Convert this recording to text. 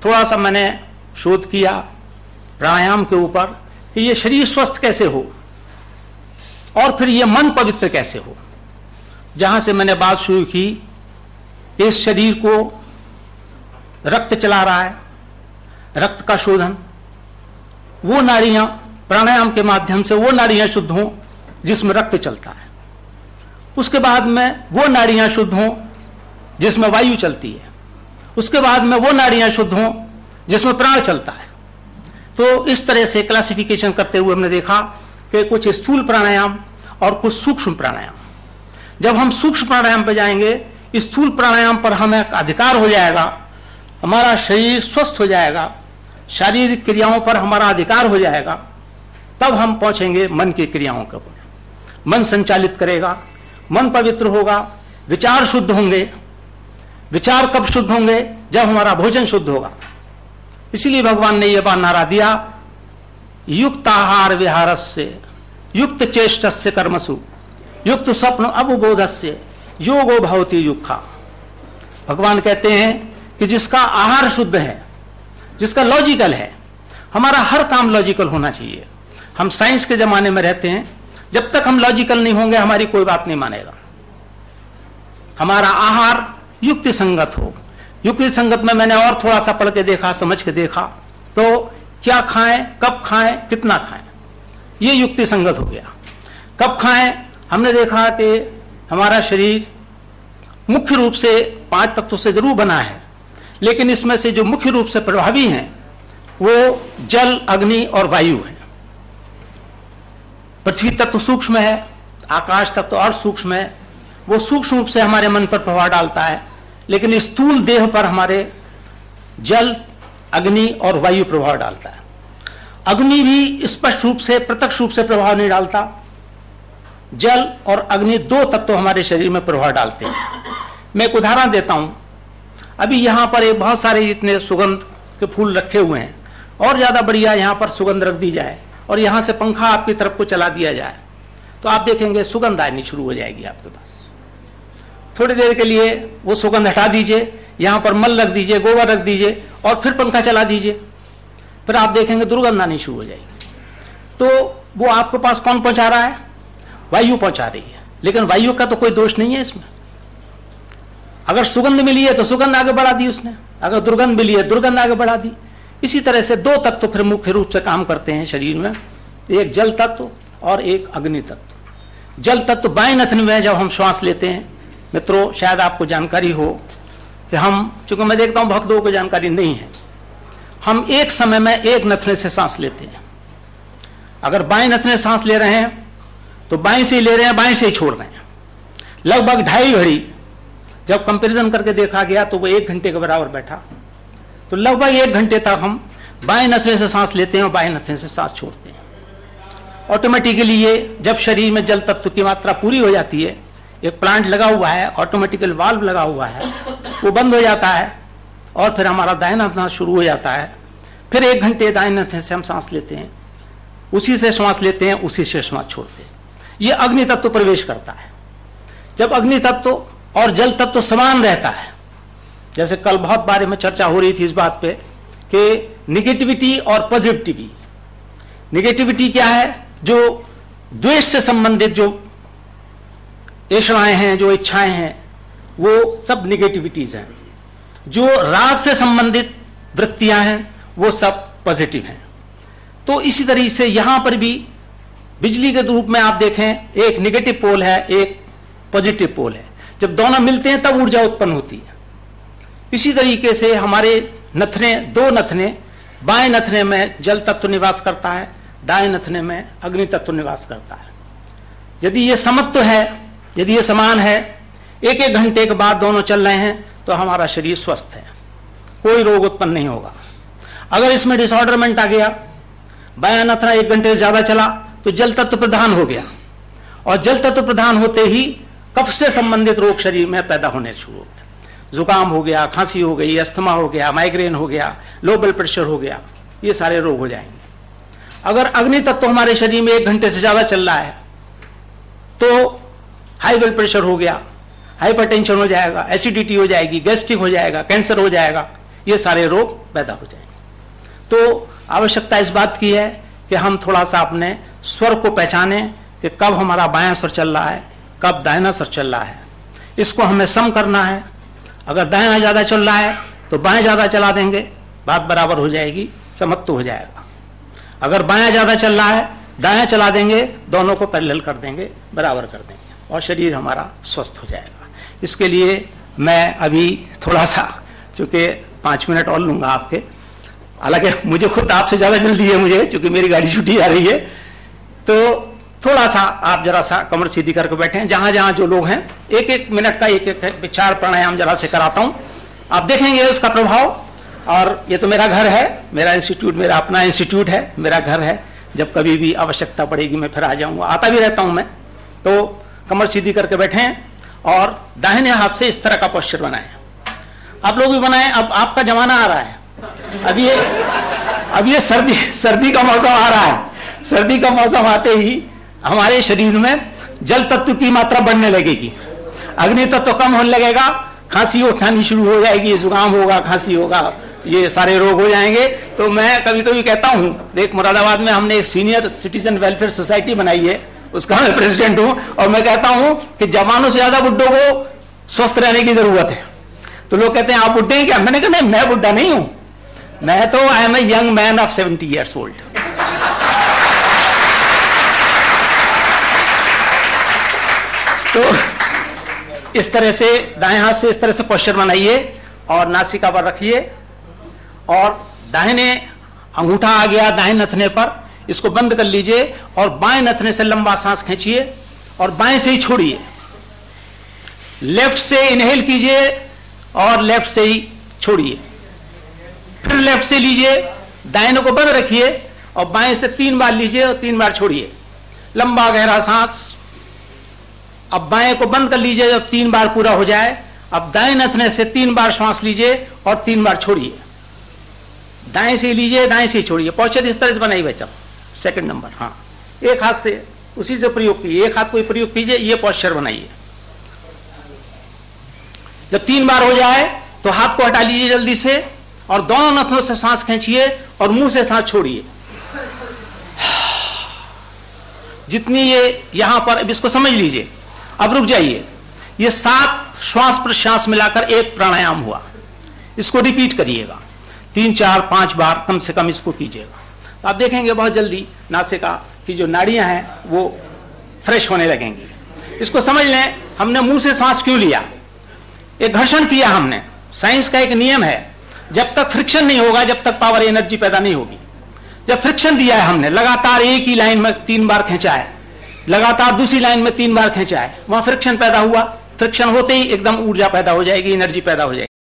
थोड़ा सा मैंने शोध किया प्राणायाम के ऊपर कि ये शरीर स्वस्थ कैसे हो और फिर ये मन पवित्र कैसे हो। जहां से मैंने बात शुरू की, इस शरीर को रक्त चला रहा है, रक्त का शोधन, वो नाड़ियां प्राणायाम के माध्यम से वो नाड़ियां शुद्ध हों जिसमें रक्त चलता है। उसके बाद में वो नाड़ियां शुद्ध हों जिसमें वायु चलती है। उसके बाद में वो नाड़ियां शुद्ध हों जिसमें प्राण चलता है। तो इस तरह से क्लासिफिकेशन करते हुए हमने देखा कि कुछ स्थूल प्राणायाम और कुछ सूक्ष्म प्राणायाम। जब हम सूक्ष्म प्राणायाम पर जाएंगे, स्थूल प्राणायाम पर हमें अधिकार हो जाएगा, हमारा शरीर स्वस्थ हो जाएगा, शारीरिक क्रियाओं पर हमारा अधिकार हो जाएगा, तब हम पहुंचेंगे मन की क्रियाओं के ऊपर। मन संचालित करेगा, मन पवित्र होगा, विचार शुद्ध होंगे। विचार कब शुद्ध होंगे? जब हमारा भोजन शुद्ध होगा। इसलिए भगवान ने यह नारा दिया, युक्त आहार विहारस्य युक्त चेष्टस्य कर्मसु युक्त स्वप्न अवबोधस्य योगो भवति युक्खा। भगवान कहते हैं कि जिसका आहार शुद्ध है, जिसका लॉजिकल है, हमारा हर काम लॉजिकल होना चाहिए। हम साइंस के जमाने में रहते हैं, जब तक हम लॉजिकल नहीं होंगे हमारी कोई बात नहीं मानेगा। हमारा आहार युक्ति संगत हो। युक्ति संगत में मैंने और थोड़ा सा पढ़ के देखा, समझ के देखा, तो क्या खाएं, कब खाएं, कितना खाएं, ये युक्ति संगत हो गया। कब खाएं, हमने देखा कि हमारा शरीर मुख्य रूप से 5 तत्वों से जरूर बना है, लेकिन इसमें से जो मुख्य रूप से प्रभावी हैं वो जल, अग्नि और वायु है। पृथ्वी तत्व सूक्ष्म है, आकाश तत्व और सूक्ष्म है, वो सूक्ष्म रूप से हमारे मन पर प्रभाव डालता है, लेकिन स्थूल देह पर हमारे जल, अग्नि और वायु प्रभाव डालता है। अग्नि भी स्पष्ट रूप से, प्रत्यक्ष रूप से प्रभाव नहीं डालता। जल और अग्नि 2 तत्व हमारे शरीर में प्रभाव डालते हैं। मैं एक उदाहरण देता हूं। अभी यहां पर एक बहुत सारे इतने सुगंध के फूल रखे हुए हैं, और ज्यादा बढ़िया यहां पर सुगंध रख दी जाए और यहां से पंखा आपकी तरफ को चला दिया जाए, तो आप देखेंगे सुगंध आनी शुरू हो जाएगी आपके पास। थोड़ी देर के लिए वो सुगंध हटा दीजिए, यहां पर मल रख दीजिए, गोबर रख दीजिए और फिर पंखा चला दीजिए, फिर आप देखेंगे दुर्गंध आनी शुरू हो जाएगी। तो वो आपके पास कौन पहुंचा रहा है? वायु पहुंचा रही है। लेकिन वायु का तो कोई दोष नहीं है इसमें। अगर सुगंध मिली है तो सुगंध आगे बढ़ा दी उसने, अगर दुर्गंध मिली है दुर्गंध आगे बढ़ा दी। इसी तरह से 2 तत्व फिर मुख्य रूप से काम करते हैं शरीर में, एक जल तत्व और एक अग्नि तत्व। जल तत्व बाएं नथन में जब हम श्वास लेते हैं, मित्रों शायद आपको जानकारी हो कि हम, चूंकि मैं देखता हूं बहुत लोगों को जानकारी नहीं है, हम एक समय में एक नथने से सांस लेते हैं। अगर बाएं नथने सांस ले रहे हैं तो बाएं से ही ले रहे हैं, बाएं से ही छोड़ रहे हैं। लगभग 2.5 घड़ी जब कंपैरिजन करके देखा गया तो वो 1 घंटे के बराबर बैठा। तो लगभग 1 घंटे तक हम बाएं नथने से सांस लेते हैं और बाएं नथने से सांस छोड़ते हैं। ऑटोमेटिकली ये जब शरीर में जल तत्व की मात्रा पूरी हो जाती है, एक प्लांट लगा हुआ है, ऑटोमेटिकल वाल्व लगा हुआ है, वो बंद हो जाता है और फिर हमारा दाहिना नथना शुरू हो जाता है। फिर 1 घंटे दाहिने नथने से हम सांस लेते हैं, उसी से श्वास लेते हैं, उसी से श्वास छोड़ते हैं। ये अग्नि तत्व प्रवेश करता है। जब अग्नि तत्व और जल तत्व समान रहता है, जैसे कल बहुत बारे में चर्चा हो रही थी इस बात पे कि निगेटिविटी और पॉजिटिविटी। निगेटिविटी क्या है? जो द्वेष से संबंधित जो ऐषणाएं हैं, जो इच्छाएं हैं, वो सब निगेटिविटीज हैं। जो राग से संबंधित वृत्तियां हैं वो सब पॉजिटिव हैं। तो इसी तरीके से यहां पर भी बिजली के रूप में आप देखें, एक निगेटिव पोल है, एक पॉजिटिव पोल है। जब दोनों मिलते हैं तब ऊर्जा उत्पन्न होती है। इसी तरीके से हमारे नथने, 2 नथने, बाएं नथने में जल तत्व निवास करता है, दाएं नथने में अग्नि तत्व निवास करता है। यदि ये समत्व है, यदि ये समान है, 1-1 घंटे के बाद दोनों चल रहे हैं, तो हमारा शरीर स्वस्थ है, कोई रोग उत्पन्न नहीं होगा। अगर इसमें डिसऑर्डरमेंट आ गया, बायां नथना 1 घंटे से ज्यादा चला, तो जल तत्व प्रधान हो गया, और जल तत्व प्रधान होते ही कफ से संबंधित रोग शरीर में पैदा होने शुरू हो गए। जुकाम हो गया, खांसी हो गई, अस्थमा हो गया, माइग्रेन हो गया, लो ब्लड प्रेशर हो गया, ये सारे रोग हो जाएंगे। अगर अग्नि तत्व हमारे शरीर में 1 घंटे से ज्यादा चल रहा है तो हाई ब्लड प्रेशर हो गया, हाइपरटेंशन हो जाएगा, एसिडिटी हो जाएगी, गैस्ट्रिक हो जाएगा, कैंसर हो जाएगा, ये सारे रोग पैदा हो जाएंगे। तो आवश्यकता इस बात की है कि हम थोड़ा सा अपने स्वर को पहचाने कि कब हमारा बायां स्वर चल रहा है, कब दाहिना स्वर चल रहा है। इसको हमें सम करना है। अगर दाहिना ज़्यादा चल रहा है तो बाएं ज़्यादा चला देंगे, बात बराबर हो जाएगी, समत्व हो जाएगा। अगर बायां ज़्यादा चल रहा है, दायां चला देंगे, दोनों को पैरेलल कर देंगे, बराबर कर देंगे और शरीर हमारा स्वस्थ हो जाएगा। इसके लिए मैं अभी थोड़ा सा, चूँकि 5 मिनट और लूँगा आपके, हालांकि मुझे खुद आपसे ज़्यादा जल्दी है मुझे, चूँकि मेरी गाड़ी छुट्टी आ रही है। तो थोड़ा सा आप जरा सा कमर सीधी करके बैठें। जहाँ जहाँ जो लोग हैं 1-1 मिनट का एक विचार प्राणायाम जरा से कराता हूँ, आप देखेंगे उसका प्रभाव। और ये तो मेरा घर है, मेरा इंस्टीट्यूट, मेरा अपना इंस्टीट्यूट है, मेरा घर है। जब कभी भी आवश्यकता पड़ेगी मैं फिर आ जाऊँगा, आता भी रहता हूँ मैं। तो कमर सीधी करके बैठें और दाहिने हाथ से इस तरह का पोस्चर बनाएं। आप लोग भी बनाएं। अब आपका जमाना आ रहा है, अब ये सर्दी का मौसम आ रहा है। सर्दी का मौसम आते ही हमारे शरीर में जल तत्व की मात्रा बढ़ने लगेगी, अग्नि तत्व कम होने लगेगा, खांसी उठानी शुरू हो जाएगी, जुकाम होगा, खांसी होगा, ये सारे रोग हो जाएंगे। तो मैं कभी कभी कहता हूँ, एक मुरादाबाद में हमने एक सीनियर सिटीजन वेलफेयर सोसाइटी बनाई है, उसका मैं प्रेसिडेंट हूँ, और मैं कहता हूँ कि जवानों से ज्यादा बुड्ढों को स्वस्थ रहने की जरूरत है। तो लोग कहते हैं आप बुड्ढे हैं क्या? मैंने कहा नहीं, मैं बुड्ढा नहीं हूँ, मैं तो I am a young man of 70 years old। तो इस तरह से दाएं हाथ से इस तरह से पोस्चर बनाइए और नासिका पर रखिए, और दाहिने अंगूठा आ गया दाएं नथने पर, इसको बंद कर लीजिए और बाएं नथने से लंबा सांस खींचिए और बाएं से ही छोड़िए। लेफ्ट से इनहेल कीजिए और लेफ्ट से ही छोड़िए, फिर लेफ्ट से लीजिए, दाहिने को बंद रखिए और बाएं से 3 बार लीजिए और 3 बार छोड़िए, लंबा गहरा सांस। अब बाएं को बंद कर लीजिए, जब 3 बार पूरा हो जाए, अब दाएं नथने से 3 बार श्वास लीजिए और 3 बार छोड़िए, दाएं से लीजिए, दाएं से छोड़िए। पोस्चर इस तरह से बनाइए बच्चा। सेकंड नंबर, हाँ, एक हाथ से उसी से प्रयोग कीजिए, एक हाथ को प्रयोग कीजिए, ये पोस्चर बनाइए। जब 3 बार हो जाए तो हाथ को हटा लीजिए जल्दी से और दोनों नथनों से सांस खींचिए और मुंह से सांस छोड़िए। जितनी ये यहां पर, अब इसको समझ लीजिए, अब रुक जाइए। ये 7 श्वास प्रश्वास मिलाकर एक प्राणायाम हुआ, इसको रिपीट करिएगा 3, 4, 5 बार कम से कम इसको कीजिएगा। तो आप देखेंगे बहुत जल्दी नासिका की जो नाड़ियां हैं वो फ्रेश होने लगेंगी। इसको समझ लें, हमने मुंह से सांस क्यों लिया? एक घर्षण किया हमने। साइंस का एक नियम है, जब तक फ्रिक्शन नहीं होगा जब तक पावर एनर्जी पैदा नहीं होगी। जब फ्रिक्शन दिया है हमने, लगातार एक ही लाइन में 3 बार खींचा है, लगातार दूसरी लाइन में 3 बार खींचा है, वहां फ्रिक्शन पैदा हुआ। फ्रिक्शन होते ही एकदम ऊर्जा पैदा हो जाएगी, एनर्जी पैदा हो जाएगी।